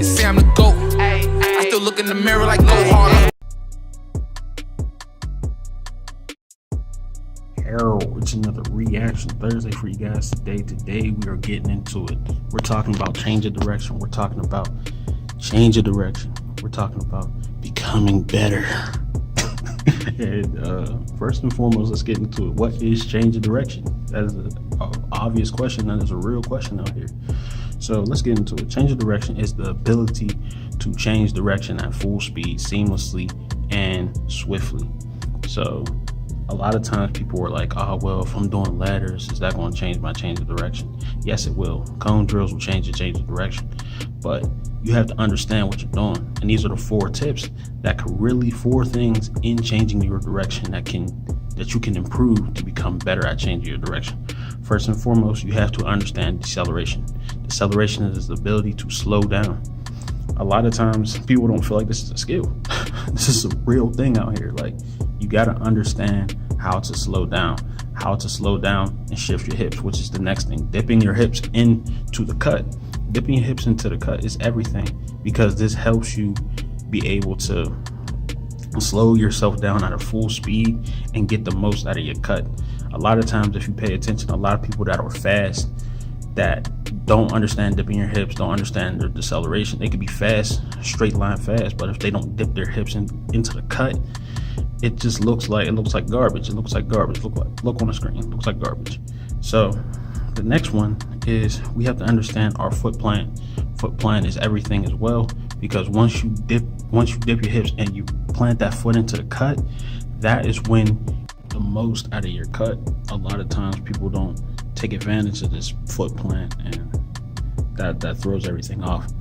They say I'm the GOAT. I still look in the mirror like go harder. It's another Reaction Thursday for you guys today. We are getting into it. We're talking about change of direction. We're talking about change of direction. We're talking about becoming better. And first and foremost, let's get into it. What is change of direction? That is an obvious question. That is a real question out here. So let's get into it. Change of direction is the ability to change direction at full speed, seamlessly, and swiftly. So a lot of times people are like, oh, well, if I'm doing ladders, is that going to change my change of direction? Yes, it will. Cone drills will change of direction, but you have to understand what you're doing. And these are the 4 tips that could really, 4 things in changing your direction that you can improve to become better at changing your direction. First and foremost, you have to understand deceleration. Deceleration is the ability to slow down. A lot of times people don't feel like this is a skill. This is a real thing out here. Like, you got to understand how to slow down and shift your hips, which is the next thing. Dipping your hips into the cut. Dipping your hips into the cut is everything, because this helps you be able to slow yourself down at a full speed and get the most out of your cut. A lot of times, if you pay attention, a lot of people that are fast, that don't understand dipping your hips, don't understand their deceleration. They could be fast, straight line fast, but if they don't dip their hips into the cut, it just looks like garbage. Look on the screen, it looks like garbage. So the next one is we have to understand our foot plant. Foot plant is everything as well, because once you dip your hips and you plant that foot into the cut, that is when the most out of your cut. A lot of times people don't take advantage of this foot plant, and that throws everything off.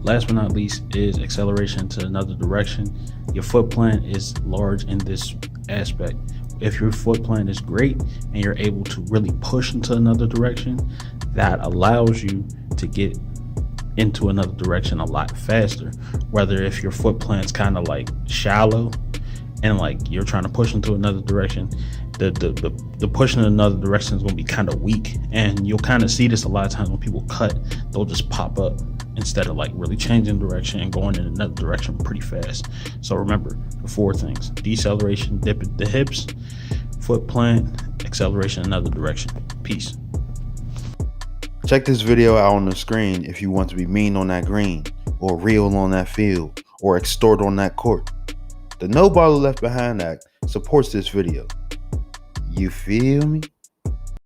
Last but not least is acceleration to another direction. Your foot plant is large in this aspect. If your foot plant is great and you're able to really push into another direction, that allows you to get into another direction a lot faster. Whether if your foot plant's kind of like shallow and like you're trying to push into another direction, the pushing in another direction is going to be kind of weak, and you'll kind of see this a lot of times when people cut. They'll just pop up instead of like really changing direction and going in another direction pretty fast. So remember the 4 things: deceleration, dip the hips, foot plant, acceleration another direction. Peace. Check this video out on the screen if you want to be mean on that green, or real on that field, or extort on that court. The No Baller Left Behind Act supports this video. You feel me?